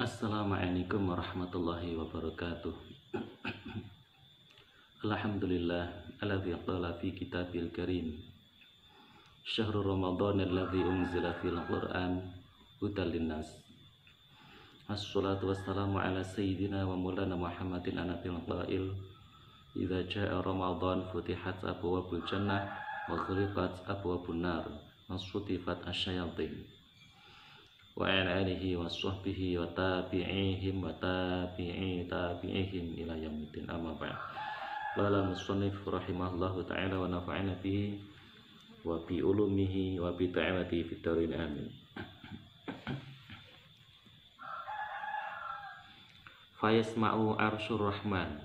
Assalamualaikum warahmatullahi wabarakatuh. Alhamdulillah alladzi qala fi kitabil karim syahrul ramadan alladzi unzila fil qur'an hudal linnas. Assalatu wassalamu ala sayyidina wa maulana Muhammadin anabil qail idza jaa ramadan futihat abwabul jannah wa ghulqat abwabun nar wa sutifat asyayatin wa ala alihi wa sahbihi wa tabi'ihim wa tabi'ihim ila yaumiddin, amma ba'd. Qala al-musannif rahimahullahu ta'ala wa nafa'ana bihi wa bi ulumihi wa bi ta'awati fid darin amin. Fayasma'u arsyur rahman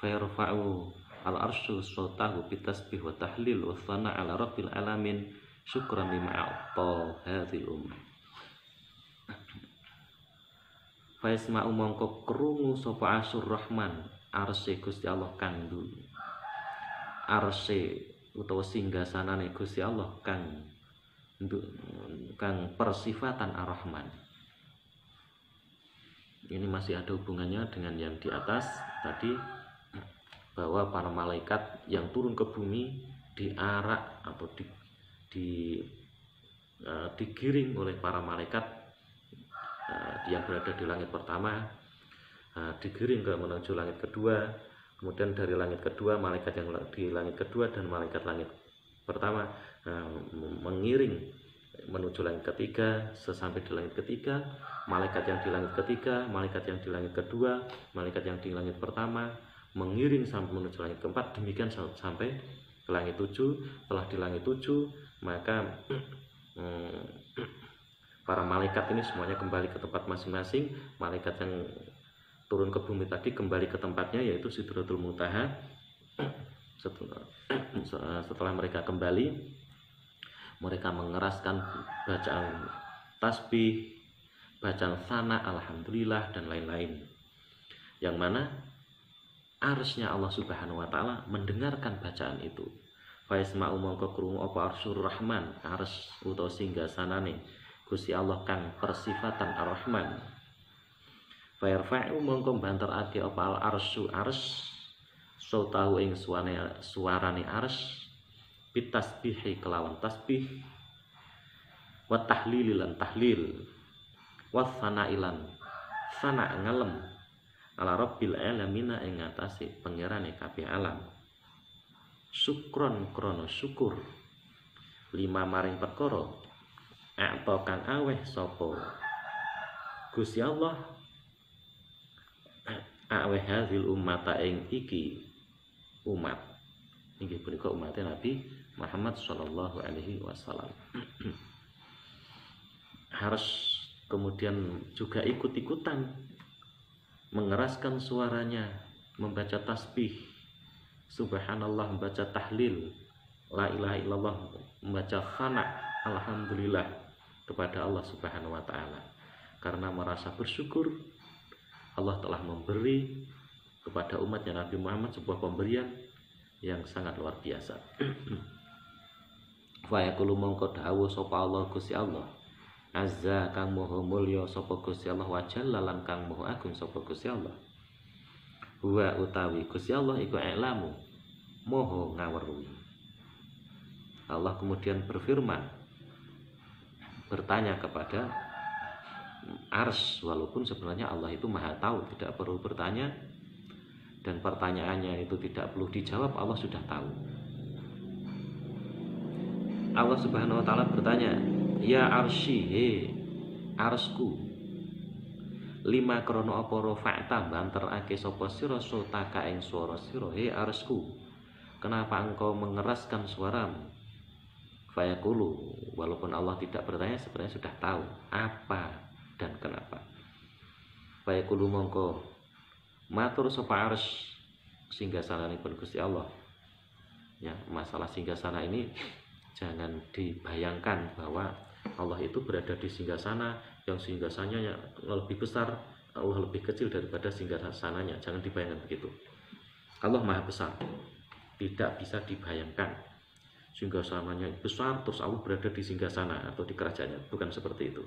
fayarfa'u al-arsyu sautahu bitasbih wa tahlil wa thana ala rabbil alamin syukran lima a'ta hadhil ummah. Faisma'u mongko krungu sapa asyur rahman arse Gusti Allah kang dunya. Arse utawa singgasanane Gusti Allah kang persifatan ar-Rahman. Ini masih ada hubungannya dengan yang di atas tadi, bahwa para malaikat yang turun ke bumi diarak atau digiring oleh para malaikat yang berada di langit pertama, digiring ke menuju langit kedua, kemudian dari langit kedua malaikat yang di langit kedua dan malaikat langit pertama mengiring menuju langit ketiga. Sesampai di langit ketiga, malaikat yang di langit ketiga, malaikat yang di langit kedua, malaikat yang di langit pertama mengiring sampai menuju langit keempat, demikian sampai ke langit tujuh. Setelah di langit tujuh, maka para malaikat ini semuanya kembali ke tempat masing-masing. Malaikat yang turun ke bumi tadi kembali ke tempatnya, yaitu Sidratul Muntaha. Setelah mereka kembali, mereka mengeraskan bacaan tasbih, bacaan sana, alhamdulillah, dan lain-lain, yang mana arsy-nya Allah Subhanahu wa Ta'ala mendengarkan bacaan itu. Faisma'u mongko krungu apa arsyur rahman, ars utawa singgasanane Gusti Allah kang persifatan ar-Rahman. Fayarfa'u mongko banterake apa al-arsyu ars sautahu ing suarane ars bitasbihi kelawan tasbih wa tahlililan tahlil wa sanailan sana ngalem ala rabbil alamina ing atase pangerane kabeh alam. Syukron krono syukur lima maring perkara atau kang aweh sopo Gusti Allah aweh hadhil ummata ing iki umat inggih punika umatnya Nabi Muhammad sallallahu alaihi wasallam. Harus kemudian juga ikut-ikutan mengeraskan suaranya, membaca tasbih subhanallah, membaca tahlil la ilaha illallah, membaca sana alhamdulillah kepada Allah Subhanahu wa Ta'ala, karena merasa bersyukur Allah telah memberi kepada umatnya Nabi Muhammad sebuah pemberian yang sangat luar biasa. Fa yaqulu mongko dawuh sapa Allah Gusti Allah azza kang maha mulya sapa Gusti Allah wa jalla lan kang maha agung sapa Gusti Allah. Huwa utawi Gusti Allah iku ilamu maha ngaweruhi. Allah kemudian berfirman, bertanya kepada ars, walaupun sebenarnya Allah itu maha tahu, tidak perlu bertanya, dan pertanyaannya itu tidak perlu dijawab, Allah sudah tahu. Allah Subhanahu wa Ta'ala bertanya, ya arsy, he arsku, lima krono apa rofa'ta banterake sapa sira sotaka ing swara sira, he arsku, kenapa engkau mengeraskan suaramu? Fayaqulu, walaupun Allah tidak bertanya, sebenarnya sudah tahu apa dan kenapa. Fayaqulu mongko matur sapa arsy singgasananipun Gusti Allah. Ya, masalah singgasana ini jangan dibayangkan bahwa Allah itu berada di singgasana yang singgasananya lebih besar, Allah lebih kecil daripada singgasananya. Jangan dibayangkan begitu. Allah maha besar, tidak bisa dibayangkan. Singgasananya besar terus Allah berada di singgasana atau di kerajaannya, bukan seperti itu.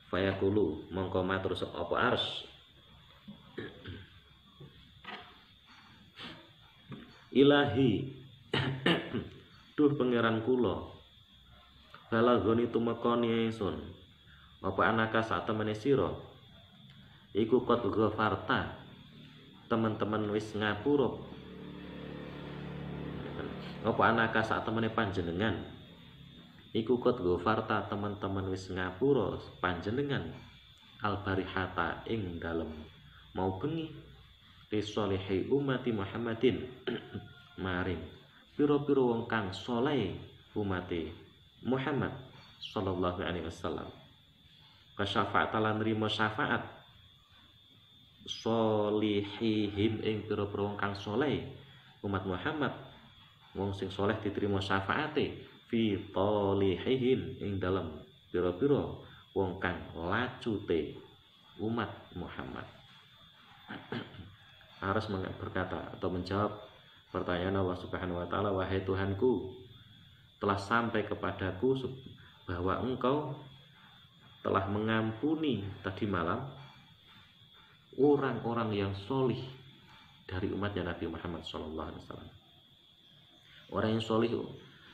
Fayaqulu mongko matur apa ars, Ilahi duh pangeran kula, balagoni tumekani ingsun apa anaka sak temene sira iku qad ghafarta teman-teman wis ngapura apa anaka sak temene panjenengan iku qad ghafarta teman-teman wis ngapura panjenengan albarihata ing dalem mau bengi risolihi umati Muhammadin maring pira-pira wong kang saleh umate Muhammad sallallahu alaihi wasallam kasyafaat lan nrimo syafaat solihihim ing pira-pira wong kang saleh umat Muhammad wong sing saleh diterima syafaate fi talihihim ing dalem pira-pira wong kang lacute umat Muhammad. Harus berkata atau menjawab pertanyaan Allah Subhanahu wa taala, wahai Tuhanku, telah sampai kepadaku bahwa Engkau telah mengampuni tadi malam orang-orang yang solih dari umatnya Nabi Muhammad SAW. Orang yang solih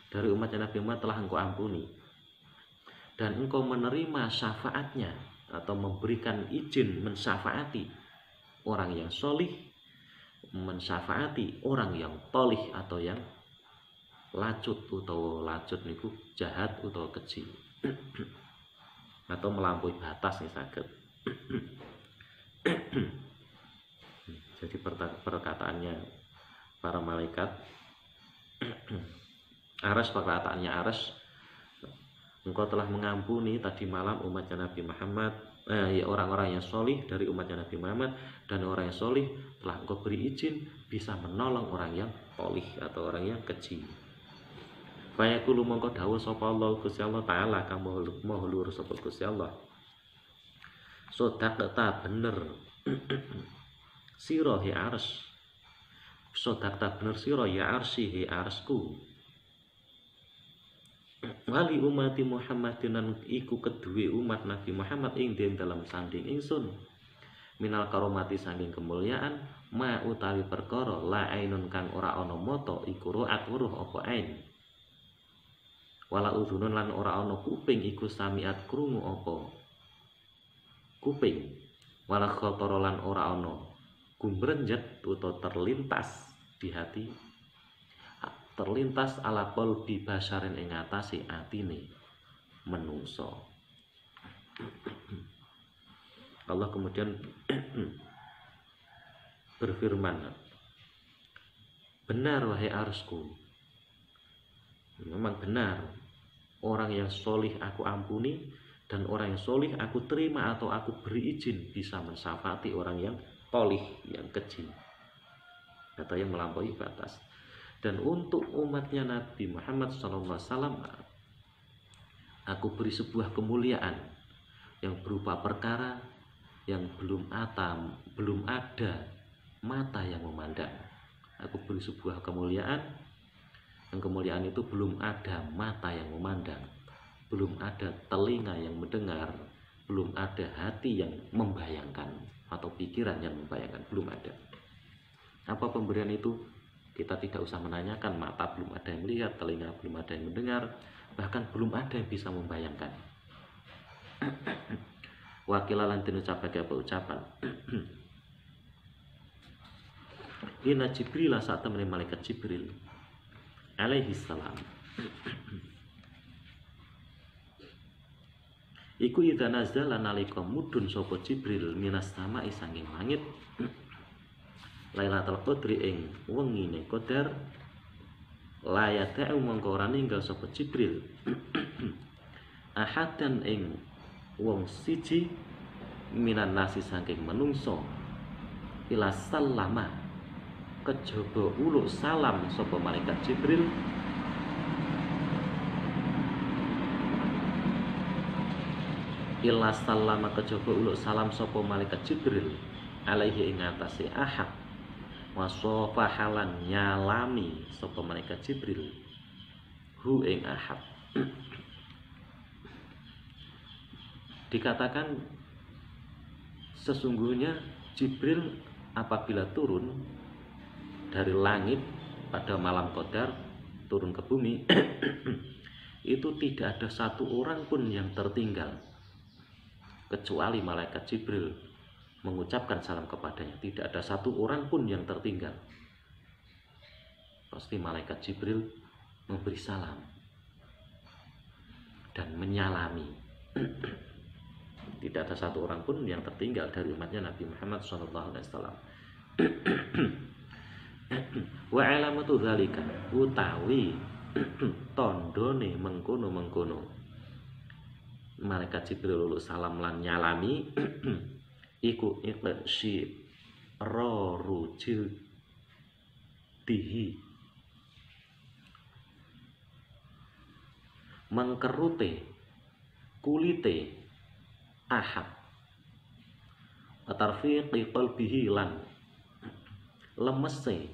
dari umatnya Nabi Muhammad telah Engkau ampuni, dan Engkau menerima syafaatnya atau memberikan izin mensyafaati orang yang solih, mensyafaati orang yang tolih atau yang lacut utawa lacut niku jahat utawa keji atau melampaui batas nih saged. Jadi perkataannya para malaikat Aras, perkataannya Aras, Engkau telah mengampuni tadi malam umatnya Nabi Muhammad, orang-orang yang solih dari umatnya Nabi Muhammad, dan orang yang solih telah Engkau beri izin bisa menolong orang yang tolih atau orang yang keji. Fayaqulu mongko dawuh sapa Allah Gusti Allah taala kang maha luhur sapa Gusti Allah. Sodakta bener sira he ars. Sodakta bener sira ya arsi he arsku. Wali umati Muhammadinan iku kedue umat Nabi Muhammad ing dalam sanding ingsun. Minal karomati sanding kemuliaan ma utawi perkara la ainun kang ora ana mata iku ru'at weruh apa ain. Wala udhunun lan ora ana kuping iku samiat krungu apa kuping. Wala khatara lan ora ana gumrenjet utawa terlintas di hati, terlintas ala qalbi basarin ing atase atine menungso. Allah kemudian berfirman, benar wahai arsku, memang benar orang yang solih aku ampuni, dan orang yang solih aku terima atau aku beri izin bisa mensyafaati orang yang tolih, yang keji atau yang melampaui batas. Dan untuk umatnya Nabi Muhammad SAW aku beri sebuah kemuliaan yang berupa perkara yang belum ada mata yang memandang. Aku beri sebuah kemuliaan, yang kemuliaan itu belum ada mata yang memandang, belum ada telinga yang mendengar, belum ada hati yang membayangkan atau pikiran yang membayangkan, belum ada. Apa pemberian itu? Kita tidak usah menanyakan, mata belum ada yang melihat, telinga belum ada yang mendengar, bahkan belum ada yang bisa membayangkan. Wakilalan dinucapake apa ucapan? Inna Jibril saat temani malaikat Jibril alaihi salam iku idza nazala nalika mudhun sapa Jibril minas sama'i sanging langit Lailatul Qadri ing wengine Qadar layata'u mongko ora ninggal sapa Jibril ahadan ing wong siji minan nasi saking menungso ila sallama kejaba uluk salam sapa malaikat Jibril ila sallama kejaba uluk salam sapa malaikat Jibril alaihi ing atase ahad wasofa halan nyalami sapa malaikat Jibril hu ing ahad Dikatakan sesungguhnya Jibril apabila turun dari langit pada malam Qadar, turun ke bumi itu tidak ada satu orang pun yang tertinggal kecuali malaikat Jibril mengucapkan salam kepadanya. Tidak ada satu orang pun yang tertinggal. Pasti malaikat Jibril memberi salam dan menyalami. Tidak ada satu orang pun yang tertinggal dari umatnya Nabi Muhammad SAW. Wa alamatu dzalika utawi tondone mengkono-mengkono malaikat Jibril lulu salam lan nyalami iku iqsi rorujil dihi mengkerute kulite ahad atarfiqi qalbihi lan lemese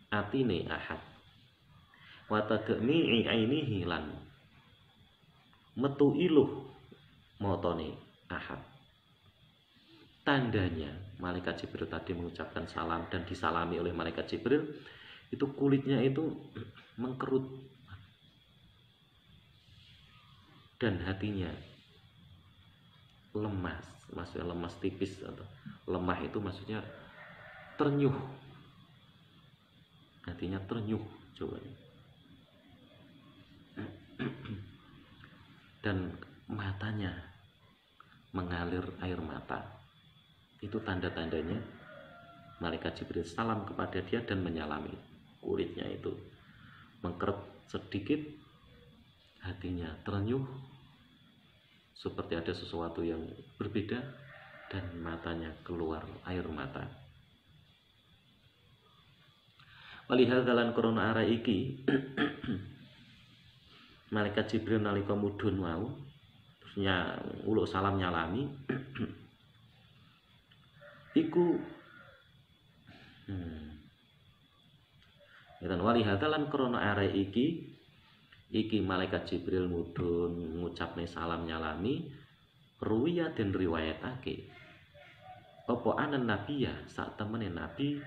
atine ahad wa tadmi'i ainihi lan metu iluh motone ahad. Tandanya malaikat Jibril tadi mengucapkan salam dan disalami oleh malaikat Jibril itu kulitnya itu mengkerut dan hatinya lemas, maksudnya lemas tipis atau lemah itu maksudnya ternyuh, hatinya ternyuh coba. Dan matanya mengalir air mata. Itu tanda-tandanya malaikat Jibril salam kepada dia dan menyalami. Kulitnya itu mengkerut sedikit, hatinya ternyuh seperti ada sesuatu yang berbeda dan matanya keluar air mata. Walihadzalan korona ara iki malaikat Jibril nalika mudhun wau terusnya uluk salam nyalami iku dan walihadzalan korona ara iki malaikat Jibril mudhun ngucapne salam nyalami ruwiya den riwayatake apa anan nabiya sak temene nabi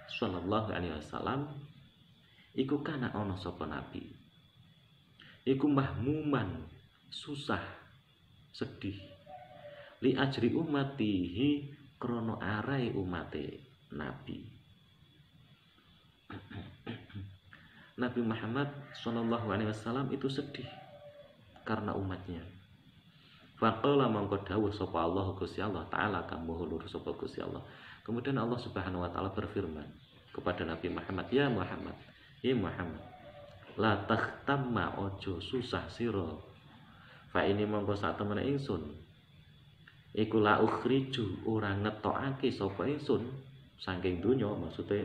sallallahu alaihi wasallam iku kana ana sapa nabi iku mahmuman susah sedih li ajri umatihi krono arai umate nabi. Nabi Muhammad sallallahu alaihi wasallam itu sedih karena umatnya. Faqala mangko dawuh sapa Allah Gusti Allah taala kang maha luhur sapa Gusti Allah. Kemudian Allah Subhanahu wa taala berfirman kepada Nabi Muhammad, "Ya Muhammad, ya Muhammad, la takhtamma ojo susah sira. Fa ini mongko sak temene ingsun. Iku la ukhriju ora ngetokake sapa ingsun saking donya, maksudnya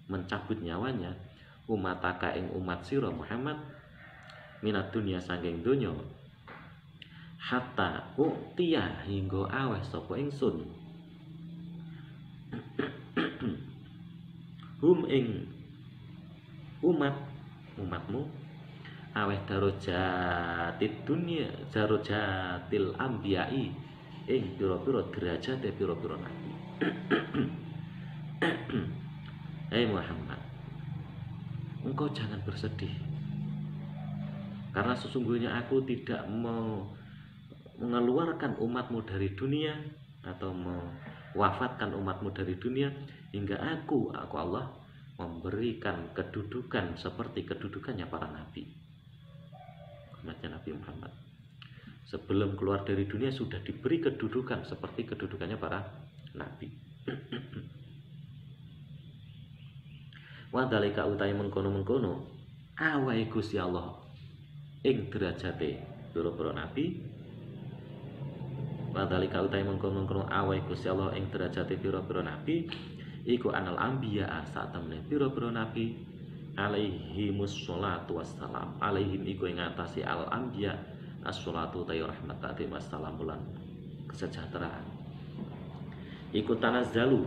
mencabut nyawanya umataka ing umat sira Muhammad minat dunia saking donya hatta uktiya hingga aweh sapa ingsun hum ing umatmu aweh darajatid dunya darajatil anbiya'i ing pira-pira derajate pira-pira nabi. Hai Muhammad, engkau jangan bersedih karena sesungguhnya aku tidak mau mengeluarkan umatmu dari dunia atau mewafatkan umatmu dari dunia hingga aku Allah memberikan kedudukan seperti kedudukannya para nabi. Umatnya Nabi Muhammad sebelum keluar dari dunia sudah diberi kedudukan seperti kedudukannya para nabi. Wa dzalika utai mengkono-mengkono awahe Gusti Allah ing derajate pira-pira nabi. Wa dzalika utai mengkono-mengkono awahe Gusti Allah ing derajate pira-pira nabi iku anal anbiya sak temene pira-pira nabi alaihimus sholatu wassalam. Alaihim iku ing ngatasi al anbiya as-sholatu tayyib rahmat ta'zim wassalamulan kesejahteraan. Iku tanazzalu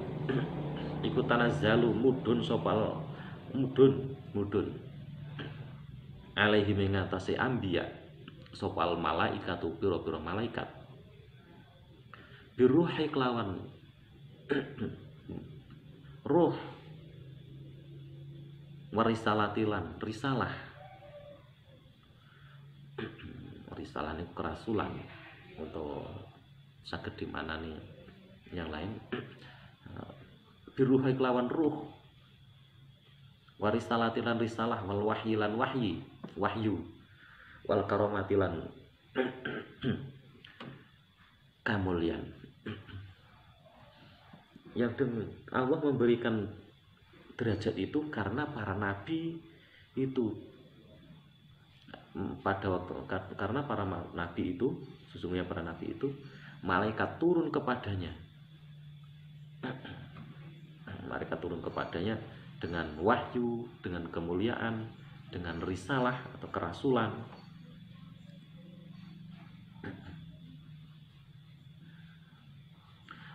mudun sopal mudun alaihi mengatasi anbiya sopal malaikatu pira-pira malaikat biruhi kelawan ruh, warisalatilan risalah. Risalah ini kerasulan atau saged dimanani yang lain. Biruhi kelawan ruh, warisalatilan risalah, wal wahyilan wahyu, wal karomatilan kamulian. Yang Allah memberikan derajat itu karena para nabi itu karena para nabi itu, sesungguhnya para nabi itu malaikat turun kepadanya. Malaikat turun kepadanya dengan wahyu, dengan kemuliaan, dengan risalah atau kerasulan.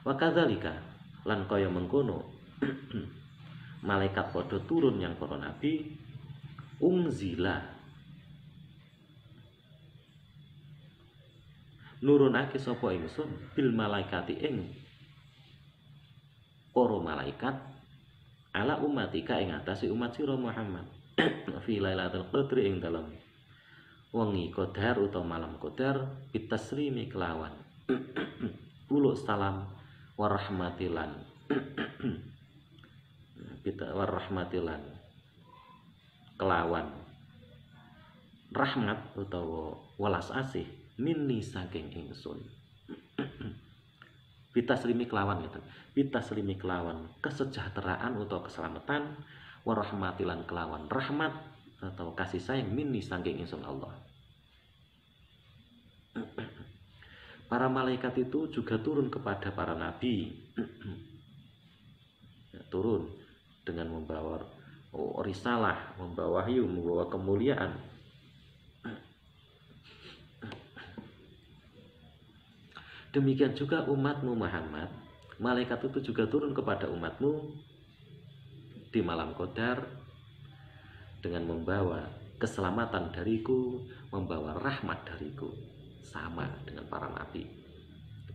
Wa kadzalika lan kaya mengkono malaikat padha turun yang para nabi unzila nurunake sapa ingsun bil malaikati ing para malaikat ala umatika ing atase umat sira Muhammad fi lailatul qadri ing dalem wengi qadar utawa malam qadar bitaslimi kelawan uluk salam warahmatilan warahmatilan kelawan rahmat utawa welas asih minni saking ingsun bitaslimi kelawan gitu, bitaslimi kelawan kesejahteraan utawa keselamatan warahmatilan kelawan rahmat atau kasih sayang minni saking ingsun Allah. Para malaikat itu juga turun kepada para nabi, turun dengan membawa risalah, membawa wahyu, membawa kemuliaan. Demikian juga umatmu Muhammad, malaikat itu juga turun kepada umatmu di malam qadar dengan membawa keselamatan dariku, membawa rahmat dariku. Sama dengan para nabi.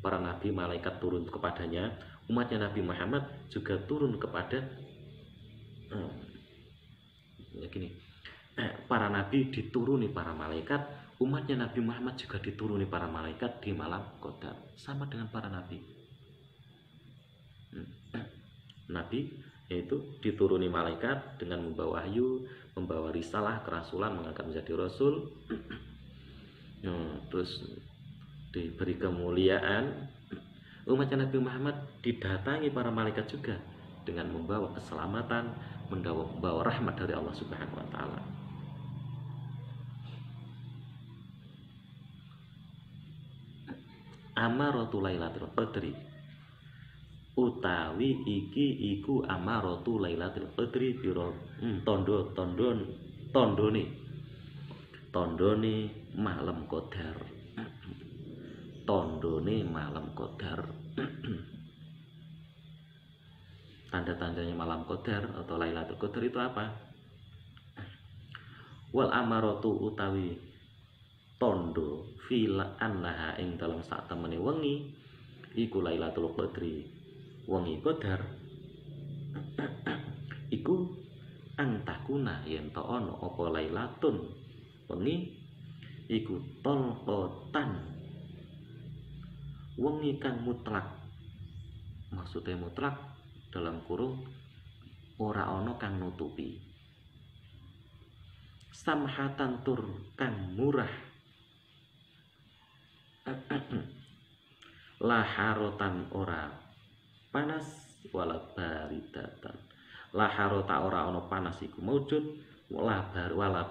Para nabi malaikat turun kepadanya, umatnya Nabi Muhammad juga turun kepada para nabi dituruni para malaikat, umatnya Nabi Muhammad juga dituruni para malaikat di malam qadar, sama dengan para nabi. Nabi yaitu dituruni malaikat dengan membawa wahyu, membawa risalah, kerasulan, mengangkat menjadi rasul. Terus diberi kemuliaan. Umatnya Nabi Muhammad didatangi para malaikat juga dengan membawa keselamatan, membawa rahmat dari Allah Subhanahu wa taala. Amaratu Lailatul Qadri utawi iki iku amaratu Lailatul Qadri piro tondone malam qadar. Tondone malam qadar. Tanda-tandanya malam qadar atau Lailatul Qadar itu apa? Wal amaratu utawi tondo fil annaha ing dalam sak temene wengi iku Lailatul Qadri, wengi qadar iku antakuna yen ta ana apa lailatun wengi iku tolqotan wengi kang mutlak. Maksudnya mutlak dalam kurung ora ana kang nutupi. Samhatan tur kang murah. Laharotan ora panas wala baridatan. Laharota ora ana panas iku maujud wala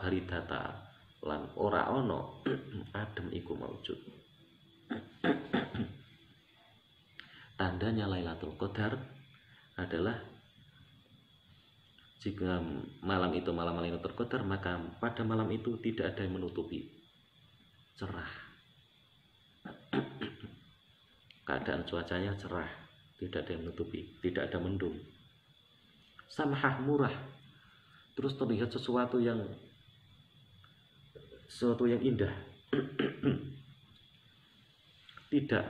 baridata lan ora ana adem iku maujud. Tandanya Lailatul Qadar adalah jika malam itu malam Lailatul Qadar, maka pada malam itu tidak ada yang menutupi, cerah. Keadaan cuacanya cerah, tidak ada yang menutupi, tidak ada mendung. Samhah murah, terus terlihat sesuatu yang indah. Tidak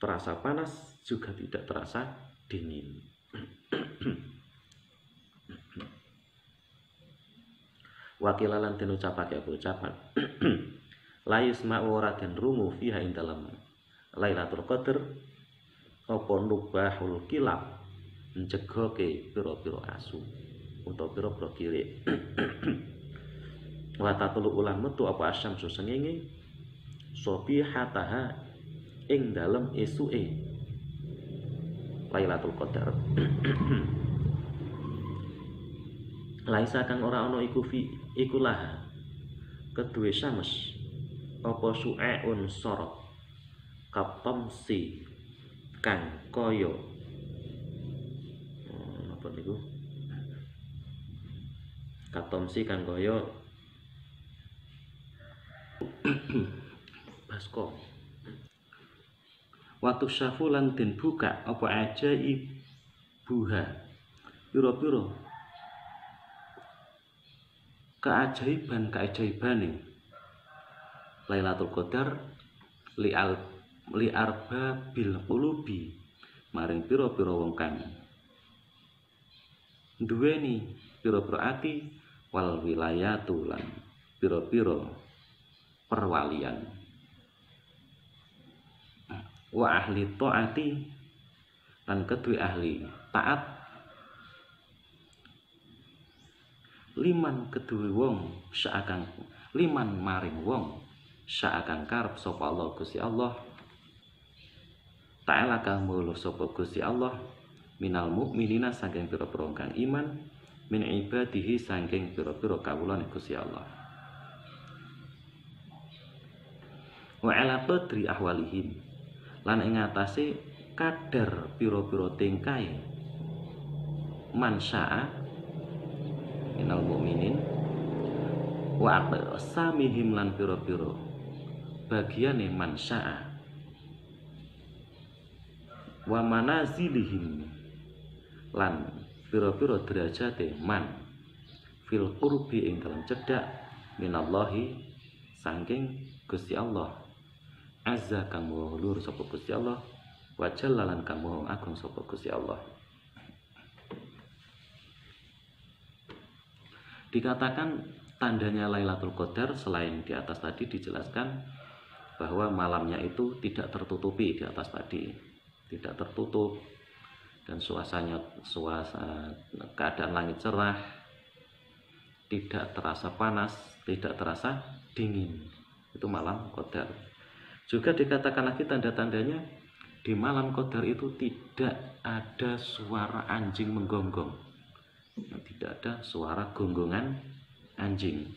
terasa panas juga tidak terasa dingin. Wakilalan den ucapake ucapan la yusma'u ora den rungu fiha ing dalem Lailatul Qadar apa nubahul kilab njegoke pira-pira asu utawa pira-pira kirik. Wa tatlu ulang metu apa asyamsu sengenge sobihataha ing dalem esuke Lailatul Qadar. Laisa kang ora ana iku laha kedue syams apa su'aun sorot katomsi kang kaya apa niku katomsi kang kaya baskom. Waktu syafulan den buka apa ajaib buha pira-pira keajaiban-keajaibane Lailatul Qadar li arba bil qulubi maring pira-pira wong kang duweni pira-pira ati wal wilayatu lan pira-pira perwalian wa ahli taati lan kedue ahli taat liman kedue wong saakang liman maring wong saakang karep sapa Allah Gusti Allah ta'ala kang mulu sapa Gusti Allah minal mukminina saking pira-pira kang iman min ibadihi saking pira-pira kawulane Gusti Allah wa ala qadri ahwalihim lan ing atase kadar pira-pira tingkae mansaa minal mukminin wa aqsamihim lan pira-pira bagiane mansaa wa manazilihim lan pira-pira derajate man fil qurbi ing dalem cedhak minallahi saking Gusti Allah azza kang luhur sapa Gusti Allah wa jallalan kang agung sapa Gusti Allah. Dikatakan tandanya Lailatul Qadar selain di atas tadi dijelaskan bahwa malamnya itu tidak tertutupi di atas tadi, tidak tertutup dan suasana keadaan langit cerah, tidak terasa panas, tidak terasa dingin. Itu malam Qadar. Juga dikatakan lagi tanda-tandanya di malam Qadar itu tidak ada suara anjing menggonggong. Tidak ada suara gonggongan anjing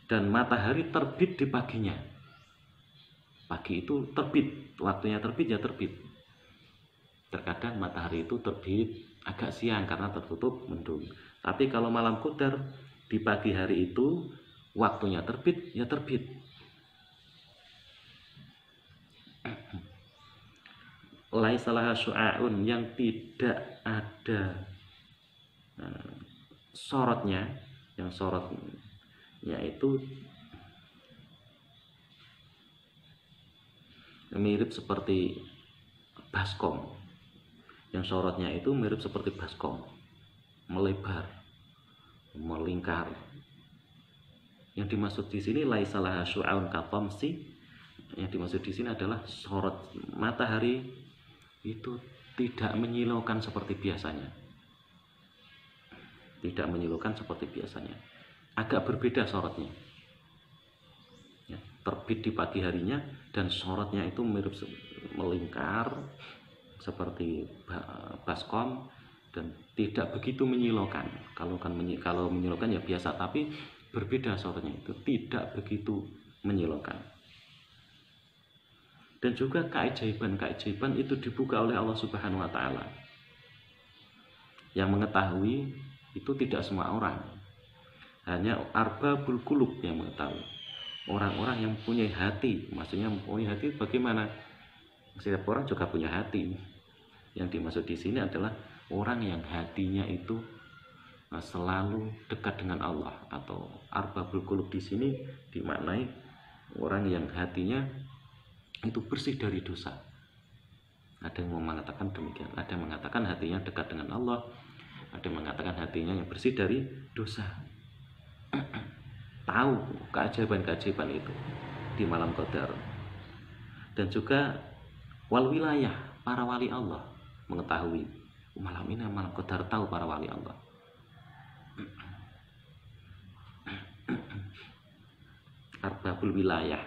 dan matahari terbit di paginya. Pagi itu terbit, waktunya terbit ya terbit. Terkadang matahari itu terbit agak siang karena tertutup mendung. Tapi kalau malam Qadar di pagi hari itu waktunya terbit ya terbit. Laisalah syu'aun yang tidak ada sorotnya, yang sorotnya itu mirip seperti baskom, yang sorotnya itu mirip seperti baskom, melebar, melingkar. Yang dimaksud di sini laisalah syu'aun katomsi, yang dimaksud di sini adalah sorot matahari itu tidak menyilaukan seperti biasanya. Tidak menyilaukan seperti biasanya. Agak berbeda sorotnya. Ya, terbit di pagi harinya dan sorotnya itu mirip melingkar seperti baskom dan tidak begitu menyilaukan. Kalau menyilaukan ya biasa, tapi berbeda sorotnya itu tidak begitu menyilaukan. Dan juga keajaiban-keajaiban itu dibuka oleh Allah Subhanahu wa Ta'ala. Yang mengetahui itu tidak semua orang, hanya arbabul qulub yang mengetahui. Orang-orang yang punya hati, maksudnya punya hati bagaimana? Setiap orang juga punya hati. Yang dimaksud di sini adalah orang yang hatinya itu selalu dekat dengan Allah, atau arbabul qulub di sini dimaknai orang yang hatinya itu bersih dari dosa. Ada yang mengatakan demikian, ada yang mengatakan hatinya dekat dengan Allah, ada yang mengatakan hatinya yang bersih dari dosa. Tahu keajaiban-keajaiban itu di malam Qadar. Dan juga wal wilayah, para wali Allah mengetahui malam ini malam Qadar, tahu para wali Allah. Arbabul wilayah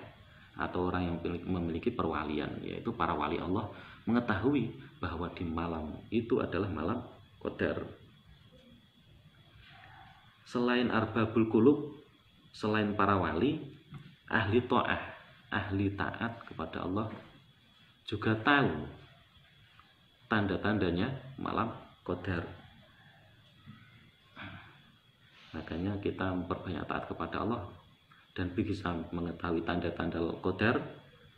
atau orang yang memiliki perwalian, yaitu para wali Allah, mengetahui bahwa di malam itu adalah malam Qadar. Selain arbabul qulub, selain para wali, ahli ta'ah, ahli taat kepada Allah juga tahu tanda-tandanya malam Qadar. Makanya kita memperbanyak taat kepada Allah dan bisa mengetahui tanda-tanda Qadar,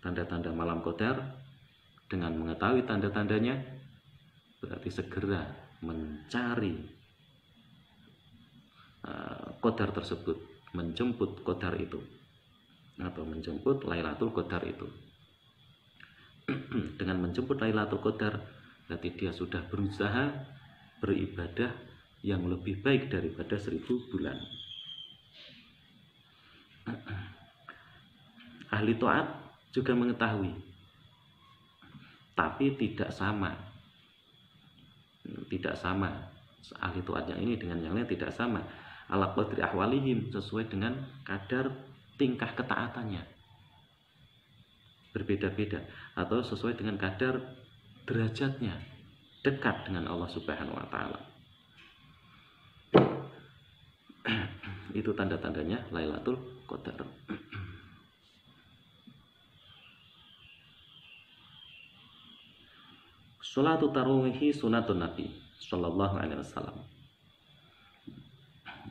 tanda-tanda malam Qadar. Dengan mengetahui tanda-tandanya, berarti segera mencari Qadar tersebut, menjemput Qadar itu, atau menjemput Lailatul Qadar itu. Dengan menjemput Lailatul Qadar, berarti dia sudah berusaha beribadah yang lebih baik daripada 1000 bulan. Ahli taat juga mengetahui, tapi tidak sama ahli taat yang ini dengan yang lain tidak sama. Ala qadri ahwalihim, sesuai dengan kadar tingkah ketaatannya, berbeda-beda, atau sesuai dengan kadar derajatnya dekat dengan Allah Subhanahu wa taala. Itu tanda-tandanya Lailatul Qadar. Sholatu tarawih sunatun Nabi sallallahu alaihi wasallam.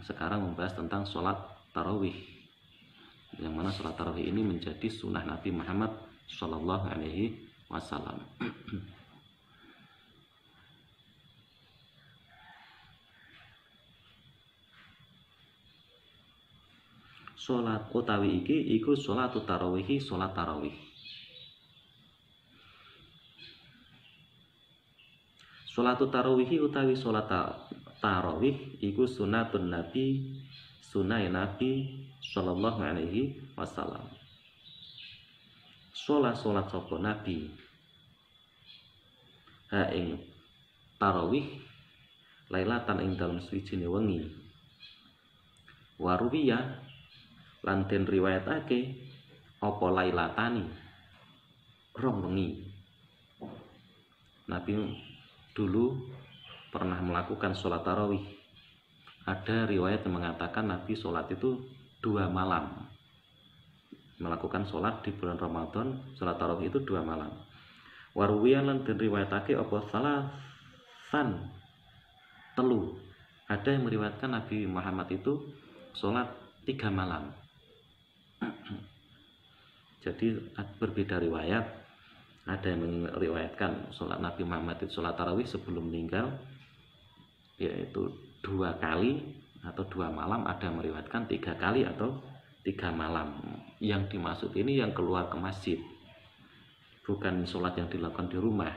Sekarang membahas tentang sholat tarawih, yang mana sholat tarawih ini menjadi sunnah Nabi Muhammad sallallahu alaihi wasallam. Sholat utawi iki iku sholatu tarawih, sholat tarawih. Sholatu tarawih utawi sholat tarawih iku sunatun Nabi, sunai Nabi sallallahu alaihi wasallam. Sholat sapa Nabi ha ing tarawih lailatan ing dalem swijine wengi. Waruwiya lan den riwayatake apa lailatani rong wengi. Nabi dulu pernah melakukan sholat tarawih. Ada riwayat yang mengatakan Nabi sholat itu 2 malam. Melakukan sholat di bulan Ramadan, sholat tarawih itu 2 malam. Waruwiya lan den riwayatake apa salasan telu. Ada yang meriwayatkan Nabi Muhammad itu sholat 3 malam. Jadi berbeda riwayat. Ada yang meriwayatkan sholat Nabi Muhammad itu sholat tarawih sebelum meninggal, yaitu 2 kali atau 2 malam. Ada yang meriwayatkan 3 kali atau 3 malam. Yang dimaksud ini yang keluar ke masjid, bukan sholat yang dilakukan di rumah.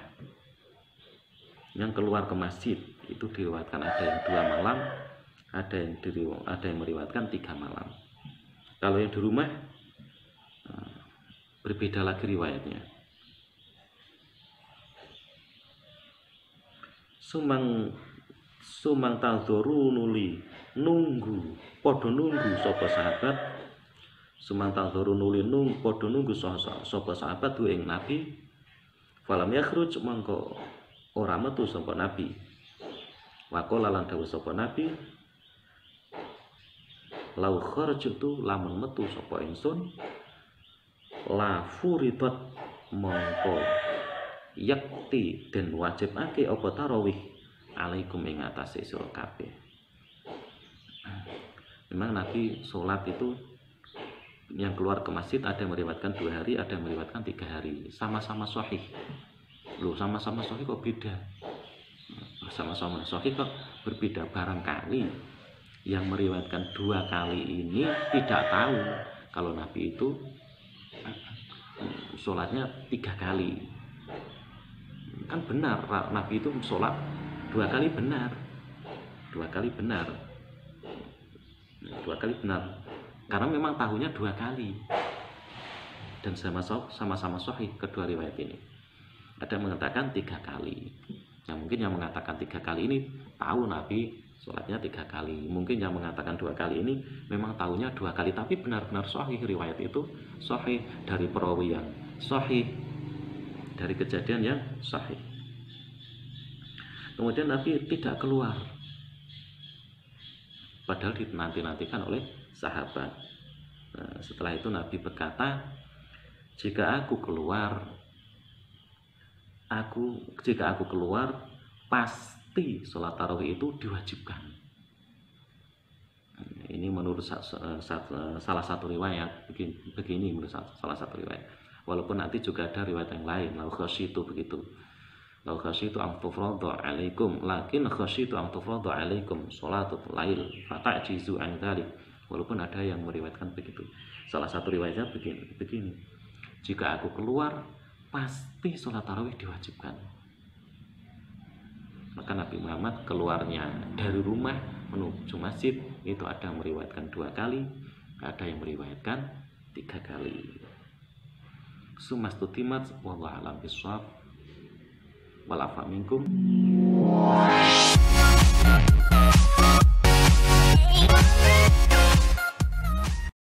Yang keluar ke masjid itu diriwayatkan ada yang 2 malam, ada yang meriwayatkan 3 malam. Kalau yang di rumah berbeda lagi riwayatnya. Sumang talduru nuli nunggu, podo nunggu sapa sahabat. Sumang talduru nuli podo nunggu sapa sahabat ing Nabi. Falam yakhruj mangko ora metu sapa Nabi. Waqala lan dawuh sapa Nabi, lau kharajtu lamun metu sapa ingsun la furidat mongko yakti dan wajibake apa tarawih alaikum ing atase sira kabeh. Memang Nabi sholat itu yang keluar ke masjid ada yang meriwayatkan 2 hari, ada yang meriwayatkan 3 hari. Sama-sama sahih. Loh, sama-sama sahih kok beda? Sama-sama sahih kok berbeda? Barangkali yang meriwayatkan 2 kali ini tidak tahu kalau Nabi itu sholatnya 3 kali. Kan benar, Nabi itu sholat 2 kali benar, 2 kali benar, 2 kali benar, karena memang tahunya 2 kali dan sama-sama sahih kedua riwayat ini. Ada yang mengatakan 3 kali. Yang mungkin yang mengatakan 3 kali ini tahu Nabi sholatnya 3 kali. Mungkin yang mengatakan 2 kali ini memang tahunya 2 kali, tapi benar-benar sahih riwayat itu, sahih dari perawi yang sahih, dari kejadian yang sahih. Kemudian Nabi tidak keluar, padahal dinanti-nantikan oleh sahabat. Nah, setelah itu Nabi berkata, jika aku keluar pasti sholat tarawih itu diwajibkan. Ini menurut salah satu riwayat begini, menurut salah satu riwayat. Walaupun nanti juga ada riwayat yang lain, lau khasyitu begitu. Lau khasyitu an tufradu alaikum, lakin khasyitu an tufradu alaikum sholatul lail fata'jizu an dzalik. Walaupun ada yang meriwayatkan begitu. Salah satu riwayatnya begini. Jika aku keluar pasti sholat tarawih diwajibkan. Maka Nabi Muhammad keluarnya dari rumah menuju masjid itu ada yang meriwayatkan 2 kali, ada yang meriwayatkan 3 kali. Sumastutimat wallahu a'lam bishawab. Wal afa minkum.